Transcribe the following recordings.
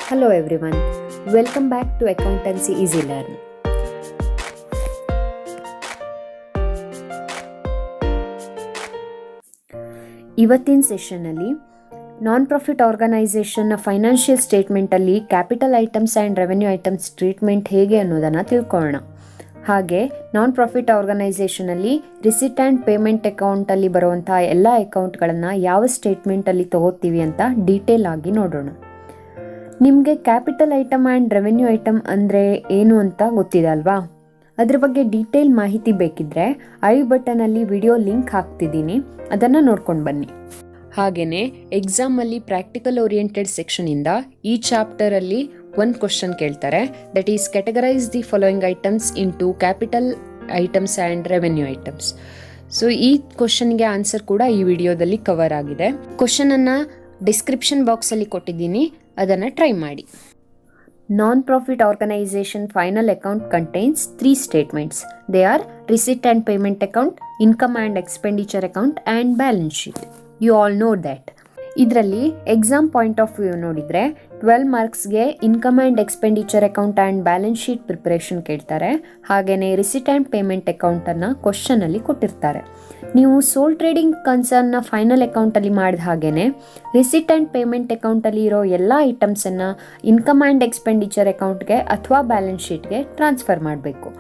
Hello everyone, welcome back to Accountancy Easy Learn. ಇವತ್ತಿನ ಸೆಷನ್ನಲ್ಲಿ non profit ಆರ್ಗನೈಸೇಷನ್ನ financial ಸ್ಟೇಟ್ಮೆಂಟಲ್ಲಿ capital items and revenue items treatment ಹೇಗೆ ಅನ್ನೋದನ್ನು ತಿಳ್ಕೊಳ್ಳೋಣ. ಹಾಗೆ ನಾನ್ ಪ್ರಾಫಿಟ್ ಆರ್ಗನೈಸೇಷನಲ್ಲಿ ರಿಸಿಟ್ ಆ್ಯಂಡ್ ಪೇಮೆಂಟ್ ಅಕೌಂಟಲ್ಲಿ ಬರುವಂಥ ಎಲ್ಲ ಅಕೌಂಟ್ಗಳನ್ನು ಯಾವ ಸ್ಟೇಟ್ಮೆಂಟಲ್ಲಿ ತಗೋತೀವಿ ಅಂತ ಡೀಟೇಲ್ ಆಗಿ ನೋಡೋಣ. ನಿಮಗೆ capital item and revenue item ಅಂದರೆ ಏನು ಅಂತ ಗೊತ್ತಿದೆ ಅಲ್ವಾ? ಅದ್ರ ಬಗ್ಗೆ ಡೀಟೇಲ್ ಮಾಹಿತಿ ಬೇಕಿದ್ದರೆ ಐ ಬಟನಲ್ಲಿ ವಿಡಿಯೋ ಲಿಂಕ್ ಹಾಕ್ತಿದ್ದೀನಿ, ಅದನ್ನು ನೋಡ್ಕೊಂಡು ಬನ್ನಿ. ಹಾಗೆಯೇ ಎಕ್ಸಾಮಲ್ಲಿ ಪ್ರಾಕ್ಟಿಕಲ್ ಓರಿಯೆಂಟೆಡ್ ಸೆಕ್ಷನಿಂದ ಈ ಚಾಪ್ಟರಲ್ಲಿ ಒಂದು ಕ್ವಶನ್ ಕೇಳ್ತಾರೆ, that is categorize the following items into capital items and revenue items. So ಈ ಕ್ವಶನ್ಗೆ ಆನ್ಸರ್ ಕೂಡ ಈ ವಿಡಿಯೋದಲ್ಲಿ ಕವರ್ ಆಗಿದೆ. ಕ್ವಶನನ್ನು ಡಿಸ್ಕ್ರಿಪ್ಷನ್ ಬಾಕ್ಸಲ್ಲಿ ಕೊಟ್ಟಿದ್ದೀನಿ, ಅದನ್ನು ಟ್ರೈ ಮಾಡಿ. Non-profit organization final account contains 3 statements. They are receipt and payment account, income and expenditure account and balance sheet. You all know that. ಇದರಲ್ಲಿ ಎಕ್ಸಾಮ್ ಪಾಯಿಂಟ್ ಆಫ್ ವ್ಯೂ ನೋಡಿದರೆ 12 ಮಾರ್ಕ್ಸ್ಗೆ income and expenditure account and balance sheet preparation ಕೇಳ್ತಾರೆ. ಹಾಗೆಯೇ receipt and payment ಅಕೌಂಟನ್ನು ಕ್ವಶನಲ್ಲಿ ಕೊಟ್ಟಿರ್ತಾರೆ. ನೀವು ಸೋಲ್ trading ಕನ್ಸರ್ನ್ನ final ಅಕೌಂಟಲ್ಲಿ ಮಾಡಿದ ಹಾಗೆಯೇ ರಿಸಿಟ್ ಆ್ಯಂಡ್ ಪೇಮೆಂಟ್ ಅಕೌಂಟಲ್ಲಿ ಇರೋ ಎಲ್ಲ ಐಟಮ್ಸನ್ನು ಇನ್ಕಮ್ ಆ್ಯಂಡ್ ಎಕ್ಸ್ಪೆಂಡಿಚರ್ ಅಕೌಂಟ್ಗೆ ಅಥವಾ ಬ್ಯಾಲೆನ್ಸ್ ಶೀಟ್ಗೆ ಟ್ರಾನ್ಸ್ಫರ್ ಮಾಡಬೇಕು.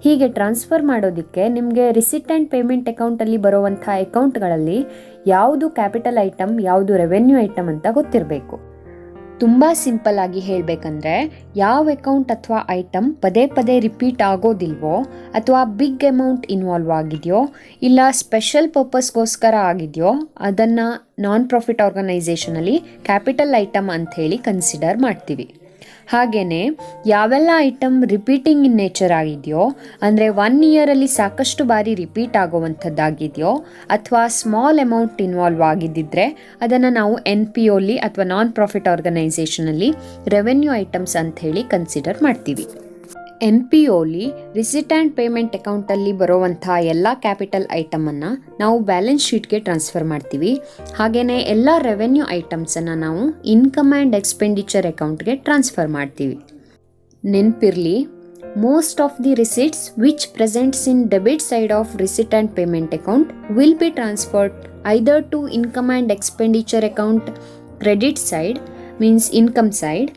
ಹೀಗೆ ಟ್ರಾನ್ಸ್ಫರ್ ಮಾಡೋದಕ್ಕೆ ನಿಮಗೆ ರಿಸಿಟ್ ಆ್ಯಂಡ್ ಪೇಮೆಂಟ್ ಅಕೌಂಟಲ್ಲಿ ಬರುವಂಥ ಅಕೌಂಟ್ಗಳಲ್ಲಿ ಯಾವುದು ಕ್ಯಾಪಿಟಲ್ ಐಟಮ್ ಯಾವುದು ರೆವೆನ್ಯೂ ಐಟಮ್ ಅಂತ ಗೊತ್ತಿರಬೇಕು. ತುಂಬ ಸಿಂಪಲ್ ಆಗಿ ಹೇಳಬೇಕಂದ್ರೆ ಯಾವ ಅಕೌಂಟ್ ಅಥವಾ ಐಟಮ್ ಪದೇ ಪದೇ ರಿಪೀಟ್ ಆಗೋದಿಲ್ವೋ ಅಥವಾ ಬಿಗ್ ಅಮೌಂಟ್ ಇನ್ವಾಲ್ವ್ ಆಗಿದೆಯೋ ಇಲ್ಲ ಸ್ಪೆಷಲ್ ಪರ್ಪಸ್ಗೋಸ್ಕರ ಆಗಿದೆಯೋ ಅದನ್ನು ನಾನ್ ಪ್ರಾಫಿಟ್ ಆರ್ಗನೈಸೇಷನಲ್ಲಿ ಕ್ಯಾಪಿಟಲ್ ಐಟಮ್ ಅಂಥೇಳಿ ಕನ್ಸಿಡರ್ ಮಾಡ್ತೀವಿ. ಹಾಗೆಯೇ ಯಾವೆಲ್ಲ ಐಟಮ್ ರಿಪೀಟಿಂಗ್ ಇನ್ ನೇಚರ್ ಆಗಿದೆಯೋ ಅಂದರೆ 1 ಇಯರಲ್ಲಿ ಸಾಕಷ್ಟು ಬಾರಿ ರಿಪೀಟ್ ಆಗುವಂಥದ್ದಾಗಿದೆಯೋ ಅಥವಾ ಸ್ಮಾಲ್ ಅಮೌಂಟ್ ಇನ್ವಾಲ್ವ್ ಆಗಿದ್ದಿದ್ರೆ ಅದನ್ನು ನಾವು NPOಲಿ ಅಥವಾ ನಾನ್ ಪ್ರಾಫಿಟ್ ಆರ್ಗನೈಸೇಷನಲ್ಲಿ ರೆವೆನ್ಯೂ ಐಟಮ್ಸ್ ಅಂಥೇಳಿ ಕನ್ಸಿಡರ್ ಮಾಡ್ತೀವಿ. NPOಲಿ ರಿಸಿಟ್ ಆ್ಯಂಡ್ ಪೇಮೆಂಟ್ ಅಕೌಂಟಲ್ಲಿ ಬರುವಂಥ ಎಲ್ಲ ಕ್ಯಾಪಿಟಲ್ ಐಟಮನ್ನು ನಾವು ಬ್ಯಾಲೆನ್ಸ್ ಶೀಟ್ಗೆ ಟ್ರಾನ್ಸ್ಫರ್ ಮಾಡ್ತೀವಿ. ಹಾಗೆಯೇ ಎಲ್ಲ ರೆವೆನ್ಯೂ ಐಟಮ್ಸನ್ನು ನಾವು ಇನ್ಕಮ್ ಆ್ಯಂಡ್ ಎಕ್ಸ್ಪೆಂಡಿಚರ್ ಅಕೌಂಟ್ಗೆ ಟ್ರಾನ್ಸ್ಫರ್ ಮಾಡ್ತೀವಿ. ನೆನಪಿರಲಿ, most of the receipts which presents in debit side of receipt and payment account will be transferred either to income and expenditure account credit side means income side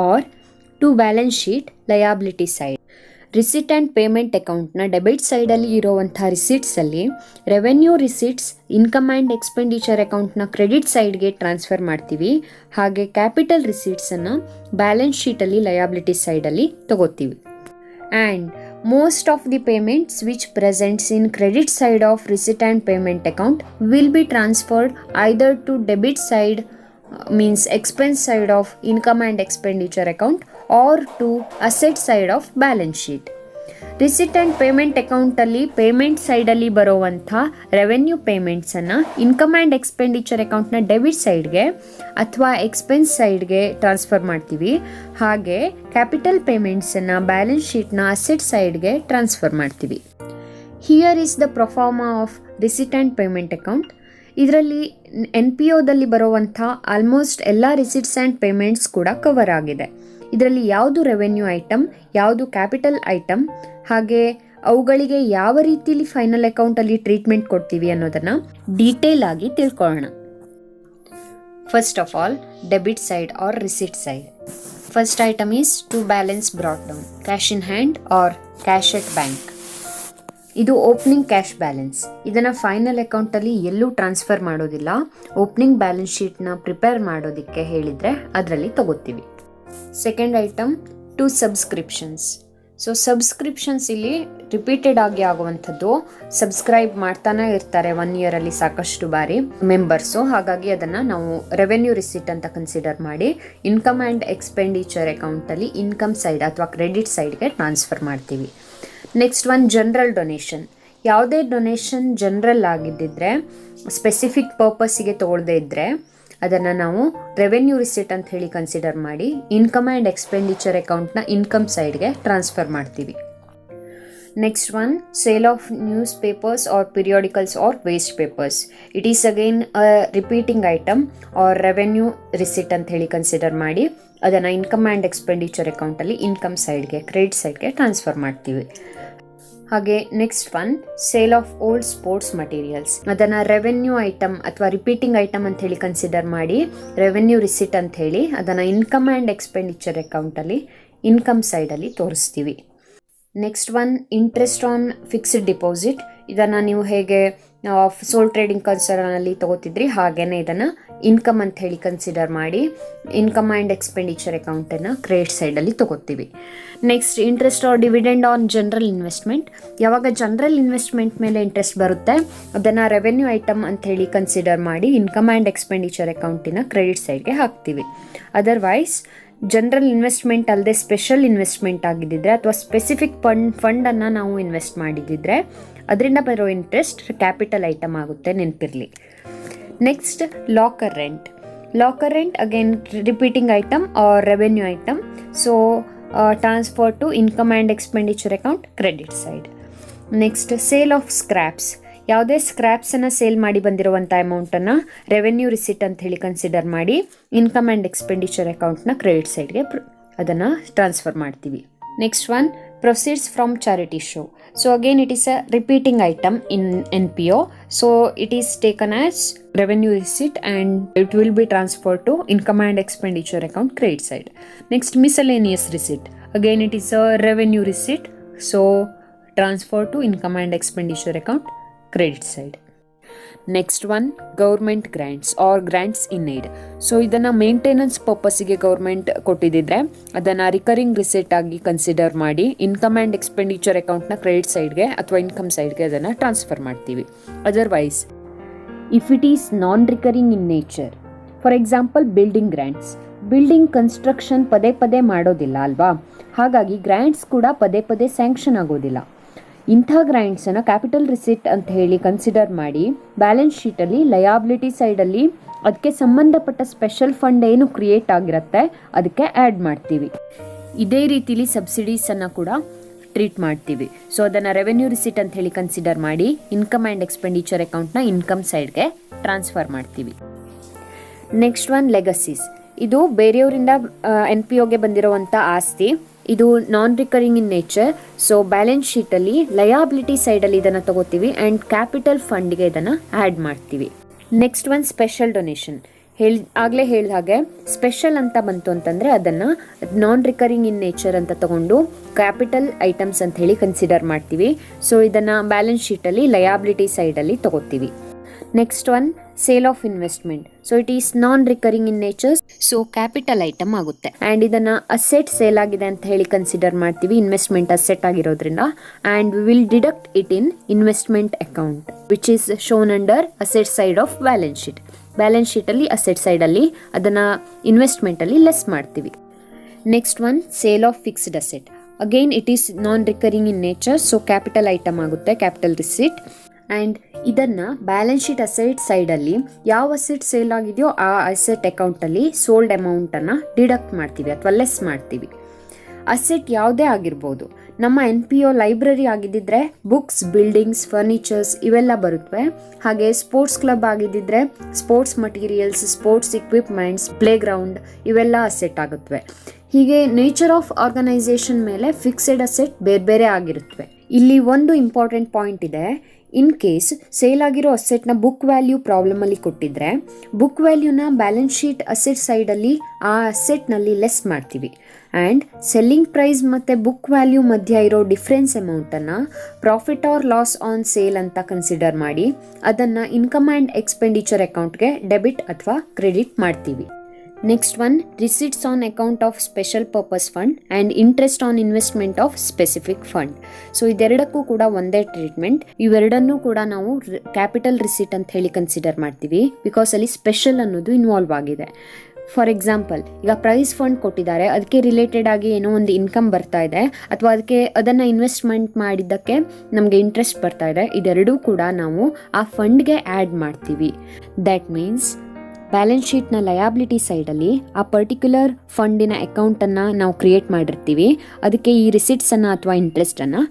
or to balance sheet liability side. Receipt and payment ಅಕೌಂಟ್ನ debit ಸೈಡಲ್ಲಿ ಇರುವಂಥ ರಿಸಿಟ್ಸಲ್ಲಿ revenue receipts income and expenditure ಅಕೌಂಟ್ನ credit ಸೈಡ್ಗೆ transfer ಮಾಡ್ತೀವಿ. ಹಾಗೆ capital ರಿಸಿಟ್ಸನ್ನು balance ಶೀಟಲ್ಲಿ ಲಯಾಬಿಲಿಟಿ ಸೈಡಲ್ಲಿ ತಗೋತೀವಿ. And most of the payments which presents in credit side of receipt and payment account will be transferred either to debit side means expense side of income and expenditure account or to asset side of balance sheet. Receipt and payment ಅಕೌಂಟಲ್ಲಿ payment ಸೈಡಲ್ಲಿ ಬರುವಂಥ revenue ಪೇಮೆಂಟ್ಸನ್ನು income and expenditure ಅಕೌಂಟ್ನ debit ಸೈಡ್ಗೆ ಅಥವಾ expense ಸೈಡ್ಗೆ transfer ಮಾಡ್ತೀವಿ. ಹಾಗೆ capital ಪೇಮೆಂಟ್ಸನ್ನು balance ಶೀಟ್ನ asset ಸೈಡ್ಗೆ ಟ್ರಾನ್ಸ್ಫರ್ ಮಾಡ್ತೀವಿ. Here is the proforma of receipt and payment account. ಇದರಲ್ಲಿ NPOದಲ್ಲಿ ಬರುವಂಥ ಆಲ್ಮೋಸ್ಟ್ ಎಲ್ಲ ರಿಸಿಟ್ಸ್ ಆ್ಯಂಡ್ ಪೇಮೆಂಟ್ಸ್ ಕೂಡ ಕವರ್ ಆಗಿದೆ. ಇದರಲ್ಲಿ ಯಾವುದು ರೆವೆನ್ಯೂ ಐಟಮ್ ಯಾವುದು ಕ್ಯಾಪಿಟಲ್ ಐಟಮ್ ಹಾಗೆ ಅವುಗಳಿಗೆ ಯಾವ ರೀತಿಯಲ್ಲಿ ಫೈನಲ್ ಅಕೌಂಟಲ್ಲಿ ಟ್ರೀಟ್ಮೆಂಟ್ ಕೊಡ್ತೀವಿ ಅನ್ನೋದನ್ನು ಡೀಟೇಲ್ ಆಗಿ ತಿಳ್ಕೊಳ್ಳೋಣ. First of all, debit side or receipt side. First item is to balance brought down, cash in hand or cash at bank. ಇದು ಓಪನಿಂಗ್ ಕ್ಯಾಶ್ ಬ್ಯಾಲೆನ್ಸ್. ಇದನ್ನು ಫೈನಲ್ ಅಕೌಂಟಲ್ಲಿ ಎಲ್ಲೂ ಟ್ರಾನ್ಸ್ಫರ್ ಮಾಡೋದಿಲ್ಲ. ಓಪನಿಂಗ್ ಬ್ಯಾಲೆನ್ಸ್ ಶೀಟ್ನ ಪ್ರಿಪೇರ್ ಮಾಡೋದಕ್ಕೆ ಹೇಳಿದರೆ ಅದರಲ್ಲಿ ತಗೋತೀವಿ. Second item to subscriptions. So subscriptions ಇಲ್ಲಿ ರಿಪೀಟೆಡ್ ಆಗಿ ಆಗುವಂಥದ್ದು. ಸಬ್ಸ್ಕ್ರೈಬ್ ಮಾಡ್ತಾನೆ ಇರ್ತಾರೆ 1 ಇಯರಲ್ಲಿ ಸಾಕಷ್ಟು ಬಾರಿ ಮೆಂಬರ್ಸು. ಹಾಗಾಗಿ ಅದನ್ನು ನಾವು ರೆವೆನ್ಯೂ ರಿಸಿಟ್ ಅಂತ ಕನ್ಸಿಡರ್ ಮಾಡಿ ಇನ್ಕಮ್ ಆ್ಯಂಡ್ ಎಕ್ಸ್ಪೆಂಡಿಚರ್ ಅಕೌಂಟಲ್ಲಿ ಇನ್ಕಮ್ ಸೈಡ್ ಅಥವಾ ಕ್ರೆಡಿಟ್ ಸೈಡ್ಗೆ ಟ್ರಾನ್ಸ್ಫರ್ ಮಾಡ್ತೀವಿ. Next one general donation. ಯಾವುದೇ ಡೊನೇಷನ್ ಜನರಲ್ ಆಗಿದ್ದಿದ್ರೆ ಸ್ಪೆಸಿಫಿಕ್ ಪರ್ಪಸ್ಸಿಗೆ ತೊಗೊಳ್ದೇ ಇದ್ದರೆ ಅದನ್ನು ನಾವು ರೆವೆನ್ಯೂ ರಿಸಿಟ್ ಅಂತ ಹೇಳಿ ಕನ್ಸಿಡರ್ ಮಾಡಿ ಇನ್ಕಮ್ ಆ್ಯಂಡ್ ಎಕ್ಸ್ಪೆಂಡಿಚರ್ ಅಕೌಂಟ್ನ ಇನ್ಕಮ್ ಸೈಡ್ಗೆ ಟ್ರಾನ್ಸ್ಫರ್ ಮಾಡ್ತೀವಿ. Next one, sale of newspapers or periodicals or waste papers. It is again a repeating item or revenue receipt ಅಂತ ಹೇಳಿ ಕನ್ಸಿಡರ್ ಮಾಡಿ ಅದನ್ನು ಇನ್ಕಮ್ ಆ್ಯಂಡ್ ಎಕ್ಸ್ಪೆಂಡಿಚರ್ ಅಕೌಂಟಲ್ಲಿ ಇನ್ಕಮ್ ಸೈಡ್ಗೆ ಕ್ರೆಡಿಟ್ ಸೈಡ್ಗೆ ಟ್ರಾನ್ಸ್ಫರ್ ಮಾಡ್ತೀವಿ. ಹಾಗೆ next one, sale of old sports materials. ಅದನ್ನು ರೆವೆನ್ಯೂ ಐಟಮ್ ಅಥವಾ ರಿಪೀಟಿಂಗ್ ಐಟಮ್ ಅಂತ ಹೇಳಿ ಕನ್ಸಿಡರ್ ಮಾಡಿ ರೆವೆನ್ಯೂ ರಿಸಿಟ್ ಅಂತ ಹೇಳಿ ಅದನ್ನು ಇನ್ಕಮ್ ಆ್ಯಂಡ್ ಎಕ್ಸ್ಪೆಂಡಿಚರ್ ಅಕೌಂಟಲ್ಲಿ ಇನ್ಕಮ್ ಸೈಡಲ್ಲಿ ತೋರಿಸ್ತೀವಿ. Next one, interest on fixed deposit. ಇದನ್ನು ನೀವು ಹೇಗೆ ಸೋಲ್ ಟ್ರೇಡಿಂಗ್ ಕನ್ಸರ್ನಲ್ಲಿ ತಗೋತಿದ್ರಿ ಹಾಗೇನೆ ಇದನ್ನು ಇನ್ಕಮ್ ಅಂತ ಹೇಳಿ ಕನ್ಸಿಡರ್ ಮಾಡಿ ಇನ್ಕಮ್ ಆ್ಯಂಡ್ ಎಕ್ಸ್ಪೆಂಡಿಚರ್ ಅಕೌಂಟನ್ನು ಕ್ರೆಡಿಟ್ ಸೈಡಲ್ಲಿ ತಗೋತೀವಿ. Next, interest or dividend on general investment. ಯಾವಾಗ ಜನರಲ್ ಇನ್ವೆಸ್ಟ್ಮೆಂಟ್ ಮೇಲೆ ಇಂಟ್ರೆಸ್ಟ್ ಬರುತ್ತೆ ಅದನ್ನು ರೆವೆನ್ಯೂ ಐಟಮ್ ಅಂತ ಹೇಳಿ ಕನ್ಸಿಡರ್ ಮಾಡಿ ಇನ್ಕಮ್ ಆ್ಯಂಡ್ ಎಕ್ಸ್ಪೆಂಡಿಚರ್ ಅಕೌಂಟಿನ ಕ್ರೆಡಿಟ್ ಸೈಡ್ಗೆ ಹಾಕ್ತೀವಿ. ಅದರ್ವೈಸ್ ಜನರಲ್ ಇನ್ವೆಸ್ಟ್ಮೆಂಟ್ ಅಲ್ಲದೆ ಸ್ಪೆಷಲ್ ಇನ್ವೆಸ್ಟ್ಮೆಂಟ್ ಆಗಿದ್ದಿದ್ರೆ ಅಥವಾ ಸ್ಪೆಸಿಫಿಕ್ ಫಂಡನ್ನು ನಾವು ಇನ್ವೆಸ್ಟ್ ಮಾಡಿದ್ದಿದ್ರೆ ಅದರಿಂದ ಬರೋ ಇಂಟ್ರೆಸ್ಟ್ ಕ್ಯಾಪಿಟಲ್ ಐಟಮ್ ಆಗುತ್ತೆ, ನೆನಪಿರಲಿ. Next, locker rent. Locker rent again repeating item or revenue item, so transfer to income and expenditure account credit side. Next, sale of scraps. ಯಾವುದೇ ಸ್ಕ್ರ್ಯಾಪ್ಸನ್ನು sale ಮಾಡಿ ಬಂದಿರುವಂಥ ಅಮೌಂಟನ್ನು ರೆವೆನ್ಯೂ ರಿಸಿಟ್ ಅಂತ ಹೇಳಿ ಕನ್ಸಿಡರ್ ಮಾಡಿ ಇನ್ಕಮ್ ಆ್ಯಂಡ್ ಎಕ್ಸ್ಪೆಂಡಿಚರ್ ಅಕೌಂಟ್ನ credit ಸೈಡ್ಗೆ ಅದನ್ನು ಟ್ರಾನ್ಸ್ಫರ್ ಮಾಡ್ತೀವಿ. Next one, proceeds from charity show. So again it is a repeating item in NPO, so it is taken as revenue receipt and it will be transferred to income and expenditure account credit side. Next, miscellaneous receipt. Again it is a revenue receipt, so transfer to income and expenditure account credit side. Next one, government grants or grants in aid. So ಇದನ್ನು maintenance ಪರ್ಪಸ್ಸಿಗೆ government ಕೊಟ್ಟಿದ್ದಿದ್ರೆ ಅದನ್ನು recurring receipt ಆಗಿ consider ಮಾಡಿ income and expenditure ಅಕೌಂಟ್ನ credit ಸೈಡ್ಗೆ ಅಥವಾ income ಸೈಡ್ಗೆ ಅದನ್ನು ಟ್ರಾನ್ಸ್ಫರ್ ಮಾಡ್ತೀವಿ. Otherwise if it is non recurring in nature, for example building grants. Building construction ಪದೇ ಪದೇ ಮಾಡೋದಿಲ್ಲ ಅಲ್ವಾ, ಹಾಗಾಗಿ ಗ್ರ್ಯಾಂಟ್ಸ್ ಕೂಡ ಪದೇ ಪದೇ ಸ್ಯಾಂಕ್ಷನ್ ಆಗೋದಿಲ್ಲ. ಇಂಥ ಗ್ರ್ಯಾಂಟ್ಸನ್ನು ಕ್ಯಾಪಿಟಲ್ ರಿಸಿಟ್ ಅಂತ ಹೇಳಿ ಕನ್ಸಿಡರ್ ಮಾಡಿ ಬ್ಯಾಲೆನ್ಸ್ ಶೀಟಲ್ಲಿ ಲಯಾಬಿಲಿಟಿ ಸೈಡಲ್ಲಿ ಅದಕ್ಕೆ ಸಂಬಂಧಪಟ್ಟ ಸ್ಪೆಷಲ್ ಫಂಡ್ ಏನು ಕ್ರಿಯೇಟ್ ಆಗಿರುತ್ತೆ ಅದಕ್ಕೆ ಆ್ಯಡ್ ಮಾಡ್ತೀವಿ. ಇದೇ ರೀತಿಲಿ ಸಬ್ಸಿಡೀಸನ್ನು ಕೂಡ ಟ್ರೀಟ್ ಮಾಡ್ತೀವಿ. ಸೊ ಅದನ್ನು ರೆವೆನ್ಯೂ ರಿಸಿಟ್ ಅಂತ ಹೇಳಿ ಕನ್ಸಿಡರ್ ಮಾಡಿ ಇನ್ಕಮ್ ಆ್ಯಂಡ್ ಎಕ್ಸ್ಪೆಂಡಿಚರ್ ಅಕೌಂಟ್ನ ಇನ್ಕಮ್ ಸೈಡ್ಗೆ ಟ್ರಾನ್ಸ್ಫರ್ ಮಾಡ್ತೀವಿ. Next one, legacies. ಇದು ಬೇರೆಯವರಿಂದ NPOಗೆ ಬಂದಿರುವಂಥ ಆಸ್ತಿ. ಇದು non recurring in nature, so balance ಶೀಟಲ್ಲಿ ಲಯಾಬಿಲಿಟಿ ಸೈಡಲ್ಲಿ ಇದನ್ನು ತಗೋತೀವಿ ಆ್ಯಂಡ್ ಕ್ಯಾಪಿಟಲ್ ಫಂಡ್ಗೆ ಇದನ್ನು ಆ್ಯಡ್ ಮಾಡ್ತೀವಿ. Next one, special donation. ಆಗಲೇ ಹೇಳಿದ ಹಾಗೆ ಸ್ಪೆಷಲ್ ಅಂತ ಬಂತು ಅಂತಂದರೆ ಅದನ್ನು ನಾನ್ ರಿಕರಿಂಗ್ ಇನ್ ನೇಚರ್ ಅಂತ ತಗೊಂಡು ಕ್ಯಾಪಿಟಲ್ ಐಟಮ್ಸ್ ಅಂತ ಹೇಳಿ ಕನ್ಸಿಡರ್ ಮಾಡ್ತೀವಿ. ಸೊ ಇದನ್ನು ಬ್ಯಾಲೆನ್ಸ್ ಶೀಟಲ್ಲಿ ಲಯಾಬಿಲಿಟಿ ಸೈಡಲ್ಲಿ ತಗೋತೀವಿ. Next one, sale of investment. So it is non recurring in nature, so capital item ಆಗುತ್ತೆ ಆ್ಯಂಡ್ ಇದನ್ನು ಅಸೆಟ್ ಸೇಲ್ ಆಗಿದೆ ಅಂತ ಹೇಳಿ ಕನ್ಸಿಡರ್ ಮಾಡ್ತೀವಿ, ಇನ್ವೆಸ್ಟ್ಮೆಂಟ್ ಅಸೆಟ್ ಆಗಿರೋದ್ರಿಂದ, and we will deduct it in investment account which is shown under asset side of balance sheet. Balance ಶೀಟಲ್ಲಿ asset ಸೈಡಲ್ಲಿ ಅದನ್ನು ಇನ್ವೆಸ್ಟ್ಮೆಂಟಲ್ಲಿ ಲೆಸ್ ಮಾಡ್ತೀವಿ. Next one, sale of fixed asset. Again it is non recurring in nature, so capital item ಆಗುತ್ತೆ, capital receipt. And ಇದನ್ನು balance sheet asset ಸೈಡಲ್ಲಿ ಯಾವ asset sale ಆಗಿದೆಯೋ ಆ ಅಸೆಟ್ ಅಕೌಂಟಲ್ಲಿ ಸೋಲ್ಡ್ ಅಮೌಂಟನ್ನು ಡಿಡಕ್ಟ್ ಮಾಡ್ತೀವಿ ಅಥವಾ ಲೆಸ್ ಮಾಡ್ತೀವಿ. ಅಸೆಟ್ ಯಾವುದೇ ಆಗಿರ್ಬೋದು, ನಮ್ಮ NPO ಲೈಬ್ರರಿ ಆಗಿದ್ದಿದ್ರೆ ಬುಕ್ಸ್, ಬಿಲ್ಡಿಂಗ್ಸ್, ಫರ್ನಿಚರ್ಸ್ ಇವೆಲ್ಲ ಬರುತ್ತವೆ. ಹಾಗೆ ಸ್ಪೋರ್ಟ್ಸ್ ಕ್ಲಬ್ ಆಗಿದ್ದಿದ್ರೆ sports materials, sports equipments, play ground ಇವೆಲ್ಲ ಅಸೆಟ್ ಆಗುತ್ತವೆ. ಹೀಗೆ ನೇಚರ್ ಆಫ್ ಆರ್ಗನೈಸೇಷನ್ ಮೇಲೆ ಫಿಕ್ಸೆಡ್ ಅಸೆಟ್ ಬೇರೆ ಬೇರೆ ಆಗಿರುತ್ತವೆ. ಇಲ್ಲಿ ಒಂದು ಇಂಪಾರ್ಟೆಂಟ್ ಪಾಯಿಂಟ್ ಇದೆ. ಇನ್ ಕೇಸ್ ಸೇಲ್ ಆಗಿರೋ ಅಸೆಟ್ನ ಬುಕ್ ವ್ಯಾಲ್ಯೂ ಪ್ರಾಬ್ಲಮಲ್ಲಿ ಕೊಟ್ಟಿದ್ರೆ ಬುಕ್ ವ್ಯಾಲ್ಯೂನ ಬ್ಯಾಲೆನ್ಸ್ ಶೀಟ್ ಅಸೆಟ್ ಸೈಡಲ್ಲಿ ಆ ಅಸೆಟ್ನಲ್ಲಿ ಲೆಸ್ ಮಾಡ್ತೀವಿ ಆ್ಯಂಡ್ ಸೆಲ್ಲಿಂಗ್ ಪ್ರೈಸ್ ಮತ್ತು ಬುಕ್ ವ್ಯಾಲ್ಯೂ ಮಧ್ಯ ಇರೋ ಡಿಫ್ರೆನ್ಸ್ ಅಮೌಂಟನ್ನು profit or loss on sale ಅಂತ ಕನ್ಸಿಡರ್ ಮಾಡಿ ಅದನ್ನು ಇನ್ಕಮ್ ಆ್ಯಂಡ್ ಎಕ್ಸ್ಪೆಂಡಿಚರ್ ಅಕೌಂಟ್ಗೆ ಡೆಬಿಟ್ ಅಥವಾ ಕ್ರೆಡಿಟ್ ಮಾಡ್ತೀವಿ. Next one, receipts on account of special purpose fund and interest on investment of specific fund. So ಇದೆರಡಕ್ಕೂ ಕೂಡ ಒಂದೇ ಟ್ರೀಟ್ಮೆಂಟ್. ಇವೆರಡನ್ನೂ ಕೂಡ ನಾವು ಕ್ಯಾಪಿಟಲ್ ರಿಸಿಟ್ ಅಂತ ಹೇಳಿ ಕನ್ಸಿಡರ್ ಮಾಡ್ತೀವಿ ಬಿಕಾಸ್ ಅಲ್ಲಿ ಸ್ಪೆಷಲ್ ಅನ್ನೋದು ಇನ್ವಾಲ್ವ್ ಆಗಿದೆ. ಫಾರ್ ಎಕ್ಸಾಂಪಲ್, ಈಗ ಪ್ರೈಸ್ ಫಂಡ್ ಕೊಟ್ಟಿದ್ದಾರೆ, ಅದಕ್ಕೆ ರಿಲೇಟೆಡ್ ಆಗಿ ಏನೋ ಒಂದು ಇನ್ಕಮ್ ಬರ್ತಾ ಇದೆ ಅಥವಾ ಅದನ್ನು ಇನ್ವೆಸ್ಟ್ಮೆಂಟ್ ಮಾಡಿದ್ದಕ್ಕೆ ನಮಗೆ ಇಂಟ್ರೆಸ್ಟ್ ಬರ್ತಾ ಇದೆ, ಇದೆರಡೂ ಕೂಡ ನಾವು ಆ ಫಂಡ್ಗೆ ಆ್ಯಡ್ ಮಾಡ್ತೀವಿ. ದ್ಯಾಟ್ ಮೀನ್ಸ್ ಬ್ಯಾಲೆನ್ಸ್ ಶೀಟ್ನ ಲಯಾಬಿಲಿಟಿ ಸೈಡಲ್ಲಿ ಆ ಪರ್ಟಿಕ್ಯುಲರ್ ಫಂಡಿನ ಅಕೌಂಟನ್ನು ನಾವು ಕ್ರಿಯೇಟ್ ಮಾಡಿರ್ತೀವಿ, ಅದಕ್ಕೆ ಈ ರಿಸಿಟ್ಸನ್ನು ಅಥವಾ ಇಂಟ್ರೆಸ್ಟನ್ನು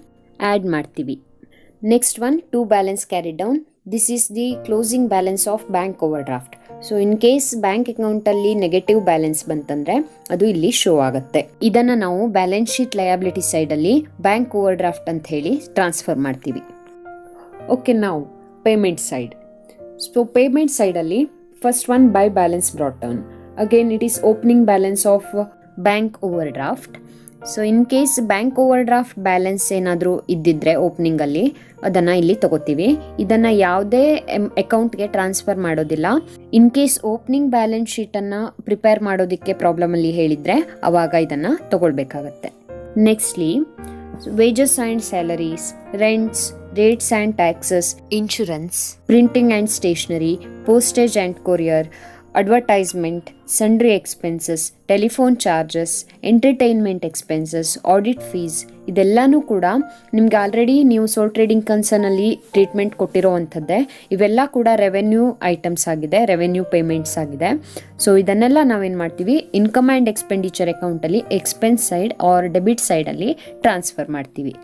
ಆ್ಯಡ್ ಮಾಡ್ತೀವಿ. Next one to balance carry down. This is the closing balance of bank overdraft. So in case bank ಅಕೌಂಟಲ್ಲಿ ನೆಗೆಟಿವ್ ಬ್ಯಾಲೆನ್ಸ್ ಬಂತಂದರೆ ಅದು ಇಲ್ಲಿ ಶೋ ಆಗುತ್ತೆ. ಇದನ್ನು ನಾವು ಬ್ಯಾಲೆನ್ಸ್ ಶೀಟ್ ಲಯಬಿಲಿಟಿ ಸೈಡಲ್ಲಿ ಬ್ಯಾಂಕ್ ಓವರ್ ಡ್ರಾಫ್ಟ್ ಅಂತ ಹೇಳಿ ಟ್ರಾನ್ಸ್ಫರ್ ಮಾಡ್ತೀವಿ. ಓಕೆ, ನಾವು ಪೇಮೆಂಟ್ ಸೈಡ್. ಸೊ ಪೇಮೆಂಟ್ ಸೈಡಲ್ಲಿ first one by balance brought down. Again it is opening balance of bank overdraft. So in case bank over draft balance ಏನಾದರೂ ಇದ್ದಿದ್ರೆ ಓಪನಿಂಗಲ್ಲಿ ಅದನ್ನು ಇಲ್ಲಿ ತಗೋತೀವಿ. ಇದನ್ನು ಯಾವುದೇ ಅಕೌಂಟ್ಗೆ ಟ್ರಾನ್ಸ್ಫರ್ ಮಾಡೋದಿಲ್ಲ. ಇನ್ ಕೇಸ್ ಓಪನಿಂಗ್ ಬ್ಯಾಲೆನ್ಸ್ ಶೀಟನ್ನು ಪ್ರಿಪೇರ್ ಮಾಡೋದಕ್ಕೆ ಪ್ರಾಬ್ಲಮಲ್ಲಿ ಹೇಳಿದರೆ ಅವಾಗ ಇದನ್ನು ತಗೊಳ್ಬೇಕಾಗತ್ತೆ. Nextly wages and salaries, rents, rates and taxes, insurance, printing and stationery, postage and courier, advertisement, sundry expenses, telephone charges, entertainment expenses, audit fees, ಇದೆಲ್ಲನೂ ಕೂಡ ನಿಮ್ಗೆ ಆಲ್ರೆಡಿ ನೀವು ಸೋಲ್ ಟ್ರೇಡಿಂಗ್ ಕನ್ಸರ್ನಲ್ಲಿ ಟ್ರೀಟ್ಮೆಂಟ್ ಕೊಟ್ಟಿರೋ ಅಂಥದ್ದೇ. ಇವೆಲ್ಲ ಕೂಡ ರೆವೆನ್ಯೂ ಐಟಮ್ಸ್ ಆಗಿದೆ, ರೆವೆನ್ಯೂ ಪೇಮೆಂಟ್ಸ್ ಆಗಿದೆ. ಸೊ ಇದನ್ನೆಲ್ಲ ನಾವೇನು ಮಾಡ್ತೀವಿ, ಇನ್ಕಮ್ ಆ್ಯಂಡ್ ಎಕ್ಸ್ಪೆಂಡಿಚರ್ ಅಕೌಂಟಲ್ಲಿ ಎಕ್ಸ್ಪೆನ್ಸ್ ಸೈಡ್ ಆರ್ ಡೆಬಿಟ್ ಸೈಡಲ್ಲಿ ಟ್ರಾನ್ಸ್ಫರ್ ಮಾಡ್ತೀವಿ.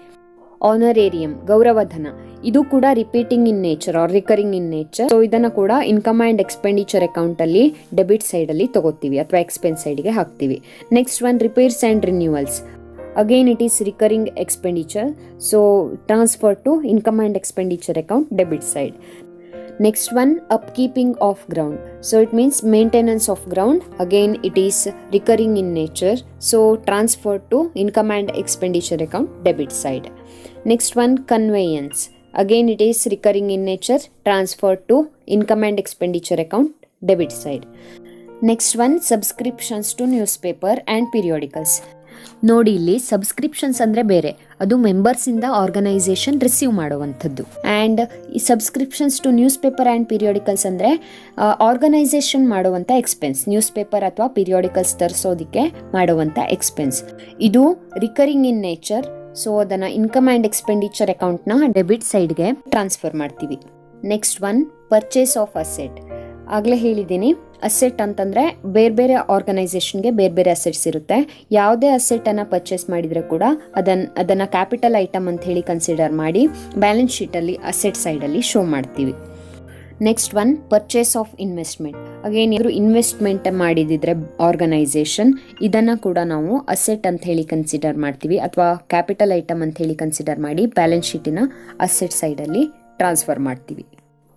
ಆನರೇರಿಯಂ, ಗೌರವಧನ, ಇದು ಕೂಡ repeating in nature or recurring in nature. So ಇದನ್ನು ಕೂಡ ಇನ್ಕಮ್ ಆ್ಯಂಡ್ ಎಕ್ಸ್ಪೆಂಡಿಚರ್ ಅಕೌಂಟಲ್ಲಿ ಡೆಬಿಟ್ ಸೈಡಲ್ಲಿ ತಗೋತೀವಿ ಅಥವಾ ಎಕ್ಸ್ಪೆನ್ಸ್ ಸೈಡ್ಗೆ ಹಾಕ್ತೀವಿ. Next one repairs and renewals. Again it is recurring expenditure, so transfer to income and expenditure account debit side. Next one, upkeeping of ground. So it means maintenance of ground. Again it is recurring in nature, so transfer to income and expenditure account debit side. Next one, conveyance. Again it is recurring in nature, transfer to income and expenditure account debit side. Next one, subscriptions to newspaper and periodicals. ನೋಡಿ, ಇಲ್ಲಿ subscriptions ಅಂದರೆ ಬೇರೆ, ಅದು ಮೆಂಬರ್ಸಿಂದ organisation receive ಮಾಡುವಂಥದ್ದು. And ಈ subscriptions to news paper and periodicals ಅಂದರೆ organisation ಮಾಡುವಂಥ ಎಕ್ಸ್ಪೆನ್ಸ್. ನ್ಯೂಸ್ ಪೇಪರ್ ಅಥವಾ ಪೀರಿಯಾಡಿಕಲ್ಸ್ ತರಿಸೋದಕ್ಕೆ ಮಾಡುವಂಥ ಎಕ್ಸ್ಪೆನ್ಸ್. ಇದು ರಿಕರಿಂಗ್ ಇನ್ ನೇಚರ್, ಸೊ ಅದನ್ನು ಇನ್ಕಮ್ ಆ್ಯಂಡ್ ಎಕ್ಸ್ಪೆಂಡಿಚರ್ ಅಕೌಂಟ್ನ ಡೆಬಿಟ್ ಸೈಡ್ಗೆ ಟ್ರಾನ್ಸ್ಫರ್ ಮಾಡ್ತೀವಿ. Next one, purchase of asset. ಆಗಲೇ ಹೇಳಿದ್ದೀನಿ, ಅಸೆಟ್ ಅಂತಂದರೆ ಬೇರೆ ಬೇರೆ ಆರ್ಗನೈಸೇಷನ್ಗೆ ಬೇರೆ ಬೇರೆ ಅಸೆಟ್ಸ್ ಇರುತ್ತೆ. ಯಾವುದೇ ಅಸೆಟನ್ನು ಪರ್ಚೇಸ್ ಮಾಡಿದರೆ ಕೂಡ ಅದನ್ನು ಕ್ಯಾಪಿಟಲ್ ಐಟಮ್ ಅಂತ ಹೇಳಿ ಕನ್ಸಿಡರ್ ಮಾಡಿ ಬ್ಯಾಲೆನ್ಸ್ ಶೀಟಲ್ಲಿ ಅಸೆಟ್ ಸೈಡಲ್ಲಿ ಶೋ ಮಾಡ್ತೀವಿ. Next one, purchase of investment. Again ಇವರು ಇನ್ವೆಸ್ಟ್ಮೆಂಟ್ ಮಾಡಿದಿದ್ರೆ ಆರ್ಗನೈಸೇಷನ್, ಇದನ್ನು ಕೂಡ ನಾವು ಅಸೆಟ್ ಅಂತ ಹೇಳಿ ಕನ್ಸಿಡರ್ ಮಾಡ್ತೀವಿ ಅಥವಾ ಕ್ಯಾಪಿಟಲ್ ಐಟಮ್ ಅಂತ ಹೇಳಿ ಕನ್ಸಿಡರ್ ಮಾಡಿ ಬ್ಯಾಲೆನ್ಸ್ ಶೀಟಿನ ಅಸೆಟ್ ಸೈಡಲ್ಲಿ ಟ್ರಾನ್ಸ್ಫರ್ ಮಾಡ್ತೀವಿ.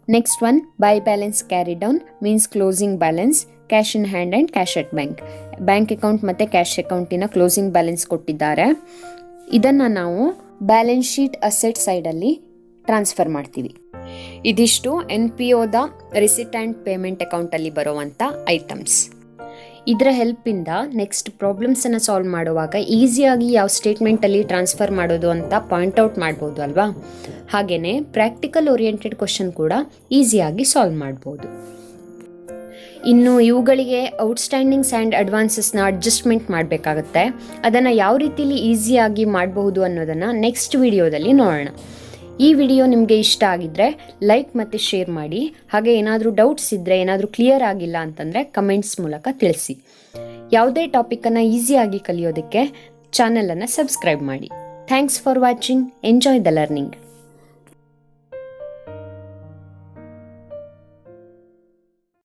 Next one, by balance carry down means closing balance, cash in hand and cash at bank. Bank account ಮತ್ತು ಕ್ಯಾಶ್ ಅಕೌಂಟಿನ ಕ್ಲೋಸಿಂಗ್ ಬ್ಯಾಲೆನ್ಸ್ ಕೊಟ್ಟಿದ್ದಾರೆ, ಇದನ್ನು ನಾವು ಬ್ಯಾಲೆನ್ಸ್ ಶೀಟ್ ಅಸೆಟ್ ಸೈಡಲ್ಲಿ ಟ್ರಾನ್ಸ್ಫರ್ ಮಾಡ್ತೀವಿ. ಇದಿಷ್ಟು NPOದ ರಿಸಿಟ್ ಆ್ಯಂಡ್ ಪೇಮೆಂಟ್ ಅಕೌಂಟಲ್ಲಿ ಬರುವಂಥ ಐಟಮ್ಸ್. ಇದರ ಹೆಲ್ಪಿಂದ ನೆಕ್ಸ್ಟ್ ಪ್ರಾಬ್ಲಮ್ಸನ್ನು ಸಾಲ್ವ್ ಮಾಡುವಾಗ ಈಸಿಯಾಗಿ ಯಾವ ಸ್ಟೇಟ್ಮೆಂಟಲ್ಲಿ ಟ್ರಾನ್ಸ್ಫರ್ ಮಾಡೋದು ಅಂತ ಪಾಯಿಂಟ್ಔಟ್ ಮಾಡ್ಬೋದು ಅಲ್ವಾ. ಹಾಗೆಯೇ ಪ್ರಾಕ್ಟಿಕಲ್ ಓರಿಯೆಂಟೆಡ್ ಕ್ವಶನ್ ಕೂಡ ಈಸಿಯಾಗಿ ಸಾಲ್ವ್ ಮಾಡ್ಬೋದು. ಇನ್ನು ಇವುಗಳಿಗೆ ಔಟ್ಸ್ಟ್ಯಾಂಡಿಂಗ್ಸ್ ಆ್ಯಂಡ್ ಅಡ್ವಾನ್ಸಸ್ನ ಅಡ್ಜಸ್ಟ್ಮೆಂಟ್ ಮಾಡಬೇಕಾಗತ್ತೆ. ಅದನ್ನು ಯಾವ ರೀತಿಯಲ್ಲಿ ಈಸಿಯಾಗಿ ಮಾಡಬಹುದು ಅನ್ನೋದನ್ನು ನೆಕ್ಸ್ಟ್ ವಿಡಿಯೋದಲ್ಲಿ ನೋಡೋಣ. ಈ ವಿಡಿಯೋ ನಿಮಗೆ ಇಷ್ಟ ಆಗಿದ್ದರೆ ಲೈಕ್ ಮತ್ತು ಶೇರ್ ಮಾಡಿ. ಹಾಗೆ ಏನಾದರೂ ಡೌಟ್ಸ್ ಇದ್ದರೆ, ಏನಾದರೂ ಕ್ಲಿಯರ್ ಆಗಿಲ್ಲ ಅಂತಂದರೆ ಕಮೆಂಟ್ಸ್ ಮೂಲಕ ತಿಳಿಸಿ. ಯಾವುದೇ ಟಾಪಿಕನ್ನು ಈಸಿಯಾಗಿ ಕಲಿಯೋದಕ್ಕೆ ಚಾನಲನ್ನು ಸಬ್ಸ್ಕ್ರೈಬ್ ಮಾಡಿ. Thanks for watching. Enjoy the learning.